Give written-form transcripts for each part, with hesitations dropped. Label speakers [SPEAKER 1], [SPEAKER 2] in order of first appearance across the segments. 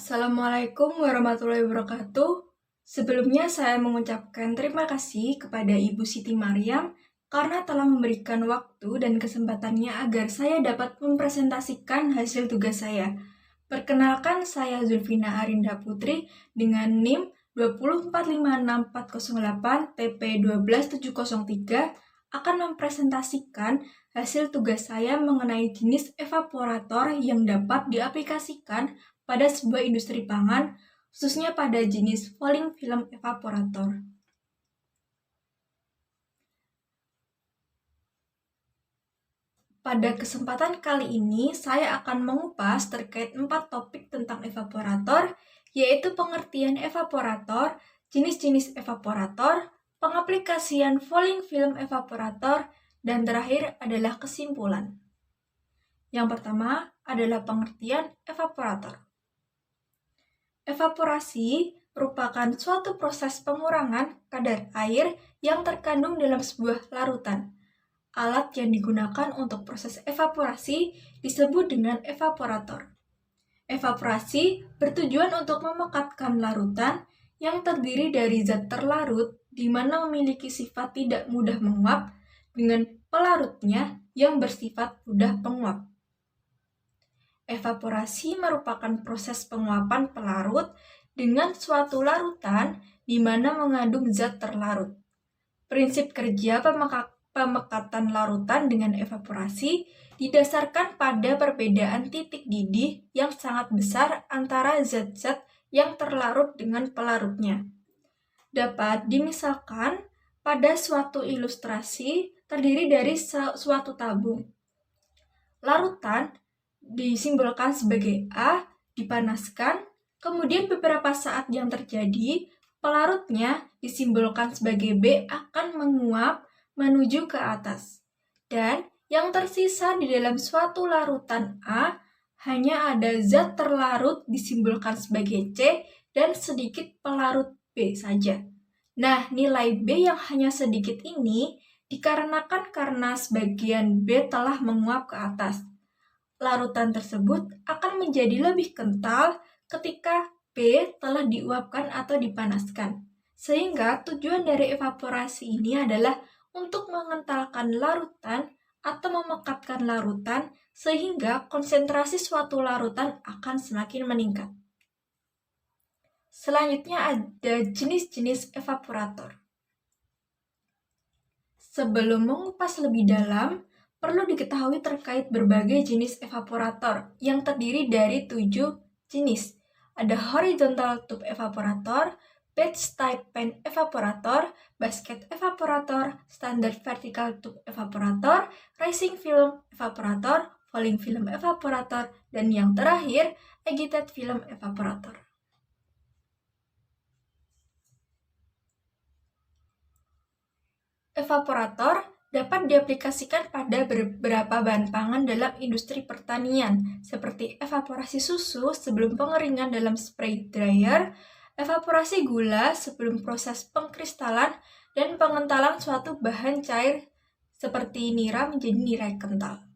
[SPEAKER 1] Assalamualaikum warahmatullahi wabarakatuh. Sebelumnya saya mengucapkan terima kasih kepada Ibu Siti Maryam karena telah memberikan waktu dan kesempatannya agar saya dapat mempresentasikan hasil tugas saya. Perkenalkan, saya Zulfina Arinda Putri dengan NIM 2456408 TP 12703 akan mempresentasikan hasil tugas saya mengenai jenis evaporator yang dapat diaplikasikan pada sebuah industri pangan, khususnya pada jenis falling film evaporator. Pada kesempatan kali ini, saya akan mengupas terkait 4 topik tentang evaporator, yaitu pengertian evaporator, jenis-jenis evaporator, pengaplikasian falling film evaporator, dan terakhir adalah kesimpulan. Yang pertama adalah pengertian evaporator. Evaporasi merupakan suatu proses pengurangan kadar air yang terkandung dalam sebuah larutan. Alat yang digunakan untuk proses evaporasi disebut dengan evaporator. Evaporasi bertujuan untuk memekatkan larutan yang terdiri dari zat terlarut di mana memiliki sifat tidak mudah menguap dengan pelarutnya yang bersifat mudah penguap. Evaporasi merupakan proses penguapan pelarut dengan suatu larutan di mana mengandung zat terlarut. Prinsip kerja pemekatan larutan dengan evaporasi didasarkan pada perbedaan titik didih yang sangat besar antara zat-zat yang terlarut dengan pelarutnya. Dapat dimisalkan pada suatu ilustrasi terdiri dari suatu tabung. Larutan disimbolkan sebagai A, dipanaskan, kemudian beberapa saat yang terjadi, pelarutnya disimbolkan sebagai B akan menguap menuju ke atas. Dan yang tersisa di dalam suatu larutan A hanya ada zat terlarut disimbolkan sebagai C dan sedikit pelarut B saja. Nah, nilai B yang hanya sedikit ini dikarenakan karena sebagian B telah menguap ke atas. Larutan tersebut akan menjadi lebih kental ketika B telah diuapkan atau dipanaskan. Sehingga tujuan dari evaporasi ini adalah untuk mengentalkan larutan atau memekatkan larutan sehingga konsentrasi suatu larutan akan semakin meningkat. Selanjutnya ada jenis-jenis evaporator. Sebelum mengupas lebih dalam, perlu diketahui terkait berbagai jenis evaporator yang terdiri dari 7 jenis. Ada horizontal tube evaporator, batch type pan evaporator, basket evaporator, standard vertical tube evaporator, rising film evaporator, falling film evaporator, dan yang terakhir, agitated film evaporator. Evaporator dapat diaplikasikan pada beberapa bahan pangan dalam industri pertanian, seperti evaporasi susu sebelum pengeringan dalam spray dryer, evaporasi gula sebelum proses pengkristalan, dan pengentalan suatu bahan cair seperti nira menjadi nirai kental.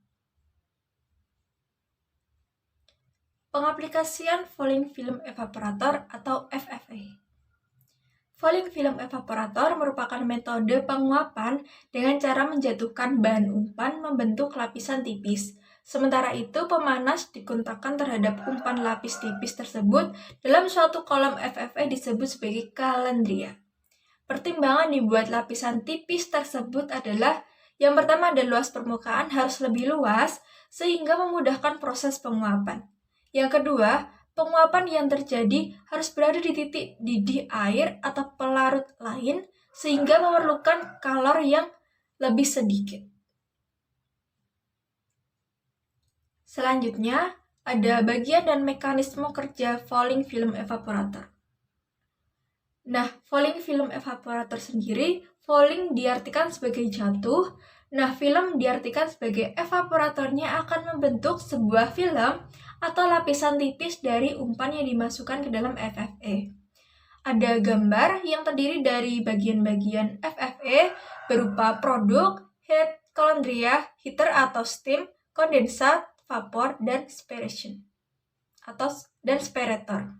[SPEAKER 1] Pengaplikasian falling film evaporator atau FFA. Falling film evaporator merupakan metode penguapan dengan cara menjatuhkan bahan umpan membentuk lapisan tipis. Sementara itu, pemanas dikontakkan terhadap umpan lapis tipis tersebut dalam suatu kolom FFA disebut sebagai kalandria. Pertimbangan dibuat lapisan tipis tersebut adalah yang pertama ada luas permukaan harus lebih luas sehingga memudahkan proses penguapan. Yang kedua, penguapan yang terjadi harus berada di titik didih air atau pelarut lain sehingga memerlukan kalor yang lebih sedikit. Selanjutnya, ada bagian dan mekanisme kerja falling film evaporator. Nah, falling film evaporator sendiri, falling diartikan sebagai jatuh. Nah, film diartikan sebagai evaporatornya akan membentuk sebuah film atau lapisan tipis dari umpan yang dimasukkan ke dalam FFA. Ada gambar yang terdiri dari bagian-bagian FFA berupa produk, head, calandria, heater atau steam, kondensat, vapor, dan spiration. dan spirator.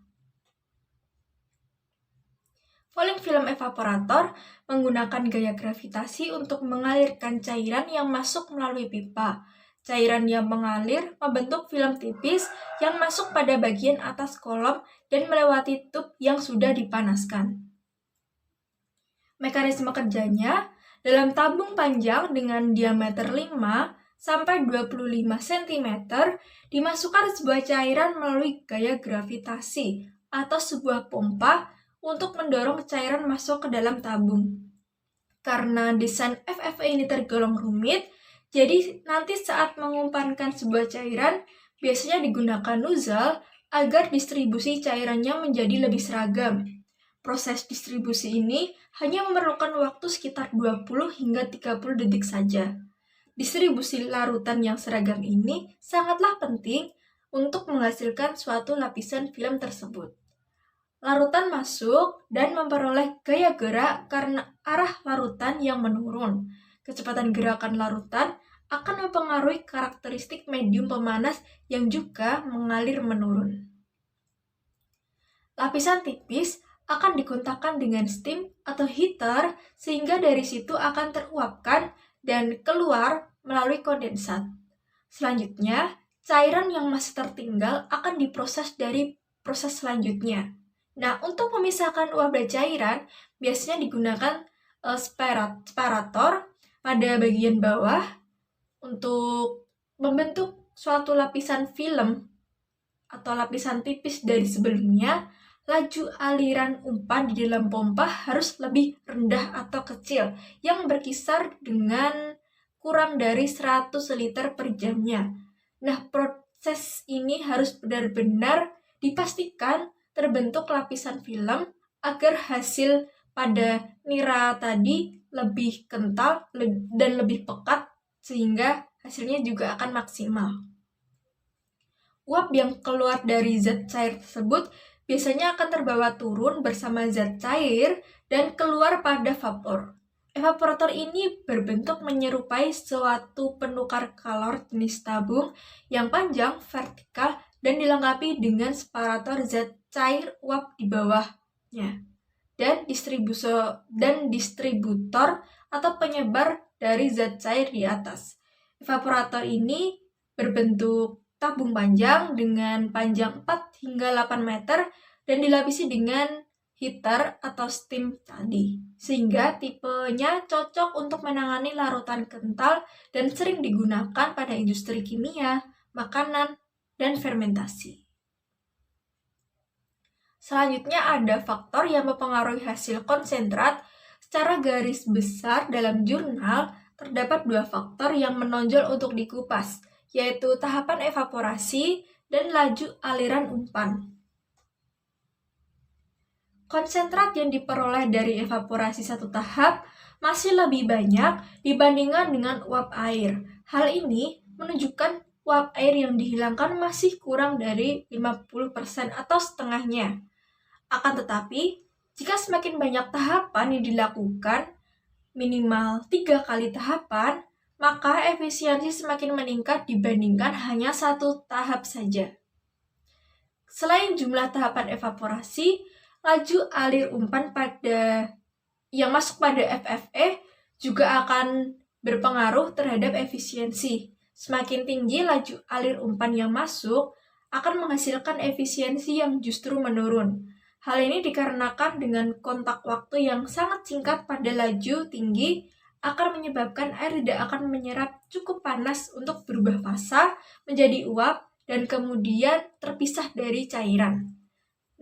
[SPEAKER 1] Falling film evaporator menggunakan gaya gravitasi untuk mengalirkan cairan yang masuk melalui pipa. Cairan yang mengalir membentuk film tipis yang masuk pada bagian atas kolom dan melewati tub yang sudah dipanaskan. Mekanisme kerjanya, dalam tabung panjang dengan diameter 5 sampai 25 cm dimasukkan sebuah cairan melalui gaya gravitasi atau sebuah pompa untuk mendorong cairan masuk ke dalam tabung. Karena desain FFA ini tergolong rumit, jadi nanti saat mengumpankan sebuah cairan, biasanya digunakan nozzle agar distribusi cairannya menjadi lebih seragam. Proses distribusi ini hanya memerlukan waktu sekitar 20 hingga 30 detik saja. Distribusi larutan yang seragam ini sangatlah penting untuk menghasilkan suatu lapisan film tersebut. Larutan masuk dan memperoleh gaya gerak karena arah larutan yang menurun. Kecepatan gerakan larutan akan mempengaruhi karakteristik medium pemanas yang juga mengalir menurun. Lapisan tipis akan dikontakkan dengan steam atau heater sehingga dari situ akan teruapkan dan keluar melalui kondensat. Selanjutnya, cairan yang masih tertinggal akan diproses dari proses selanjutnya. Nah, untuk memisahkan uap dan cairan, biasanya digunakan spirator pada bagian bawah untuk membentuk suatu lapisan film atau lapisan tipis dari sebelumnya. Laju aliran umpan di dalam pompa harus lebih rendah atau kecil, yang berkisar dengan kurang dari 100 liter per jamnya. Nah, proses ini harus benar-benar dipastikan terbentuk lapisan film agar hasil pada nira tadi lebih kental dan lebih pekat sehingga hasilnya juga akan maksimal. Uap yang keluar dari zat cair tersebut biasanya akan terbawa turun bersama zat cair dan keluar pada vapor. Evaporator ini berbentuk menyerupai suatu penukar kalor jenis tabung yang panjang, vertikal, dan dilengkapi dengan separator zat cair uap di bawahnya dan distributor atau penyebar dari zat cair di atas. Evaporator ini berbentuk tabung panjang dengan panjang 4 hingga 8 meter dan dilapisi dengan heater atau steam tadi, sehingga tipenya cocok untuk menangani larutan kental dan sering digunakan pada industri kimia, makanan, dan fermentasi. Selanjutnya ada faktor yang mempengaruhi hasil konsentrat. Secara garis besar dalam jurnal, terdapat 2 faktor yang menonjol untuk dikupas, yaitu tahapan evaporasi dan laju aliran umpan. Konsentrat yang diperoleh dari evaporasi satu tahap masih lebih banyak dibandingkan dengan uap air. Hal ini menunjukkan uap air yang dihilangkan masih kurang dari 50% atau setengahnya. Akan tetapi, jika semakin banyak tahapan yang dilakukan, minimal 3 kali tahapan, maka efisiensi semakin meningkat dibandingkan hanya 1 tahap saja. Selain jumlah tahapan evaporasi, laju alir umpan yang masuk pada FFA juga akan berpengaruh terhadap efisiensi. Semakin tinggi laju alir umpan yang masuk, akan menghasilkan efisiensi yang justru menurun. Hal ini dikarenakan dengan kontak waktu yang sangat singkat pada laju tinggi akan menyebabkan air tidak akan menyerap cukup panas untuk berubah fasa menjadi uap dan kemudian terpisah dari cairan.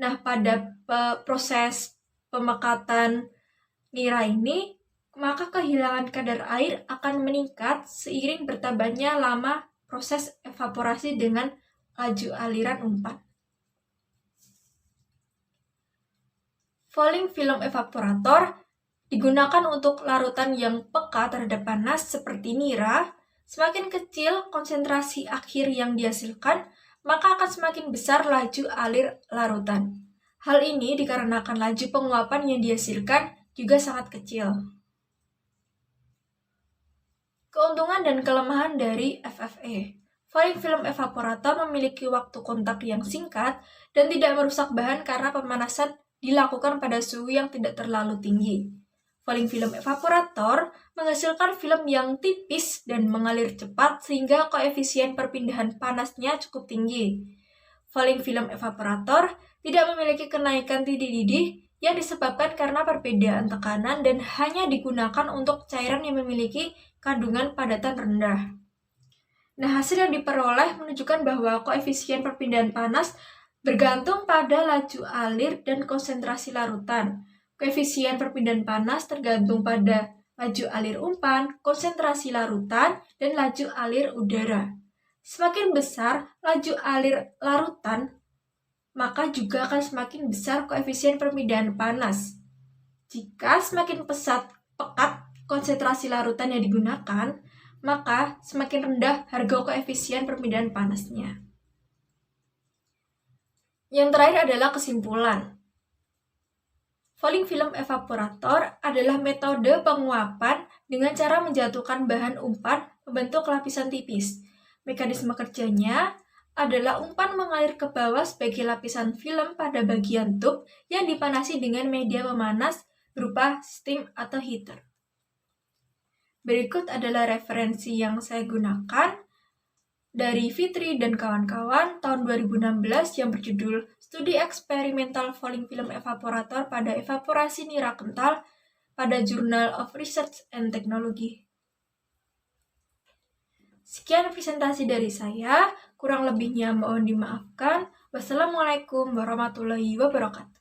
[SPEAKER 1] Nah, pada proses pemekatan nira ini, maka kehilangan kadar air akan meningkat seiring bertambahnya lama proses evaporasi dengan laju aliran umpan. Falling film evaporator digunakan untuk larutan yang peka terhadap panas seperti nira. Semakin kecil konsentrasi akhir yang dihasilkan, maka akan semakin besar laju alir larutan. Hal ini dikarenakan laju penguapan yang dihasilkan juga sangat kecil. Keuntungan dan kelemahan dari FFA. Falling film evaporator memiliki waktu kontak yang singkat dan tidak merusak bahan karena pemanasan dilakukan pada suhu yang tidak terlalu tinggi. Falling film evaporator menghasilkan film yang tipis dan mengalir cepat sehingga koefisien perpindahan panasnya cukup tinggi. Falling film evaporator tidak memiliki kenaikan didih-didih yang disebabkan karena perbedaan tekanan dan hanya digunakan untuk cairan yang memiliki kandungan padatan rendah. Nah, hasil yang diperoleh menunjukkan bahwa koefisien perpindahan panas bergantung pada laju alir dan konsentrasi larutan. Koefisien perpindahan panas tergantung pada laju alir umpan, konsentrasi larutan, dan laju alir udara. Semakin besar laju alir larutan, maka juga akan semakin besar koefisien perpindahan panas. Jika semakin pekat konsentrasi larutan yang digunakan, maka semakin rendah harga koefisien perpindahan panasnya. Yang terakhir adalah kesimpulan. Falling film evaporator adalah metode penguapan dengan cara menjatuhkan bahan umpan membentuk lapisan tipis. Mekanisme kerjanya adalah umpan mengalir ke bawah sebagai lapisan film pada bagian tub yang dipanasi dengan media pemanas berupa steam atau heater. Berikut adalah referensi yang saya gunakan dari Fitri dan kawan-kawan tahun 2016 yang berjudul Studi Eksperimental Falling Film Evaporator pada Evaporasi Nira Kental pada Journal of Research and Technology. Sekian presentasi dari saya, kurang lebihnya mohon dimaafkan. Wassalamualaikum warahmatullahi wabarakatuh.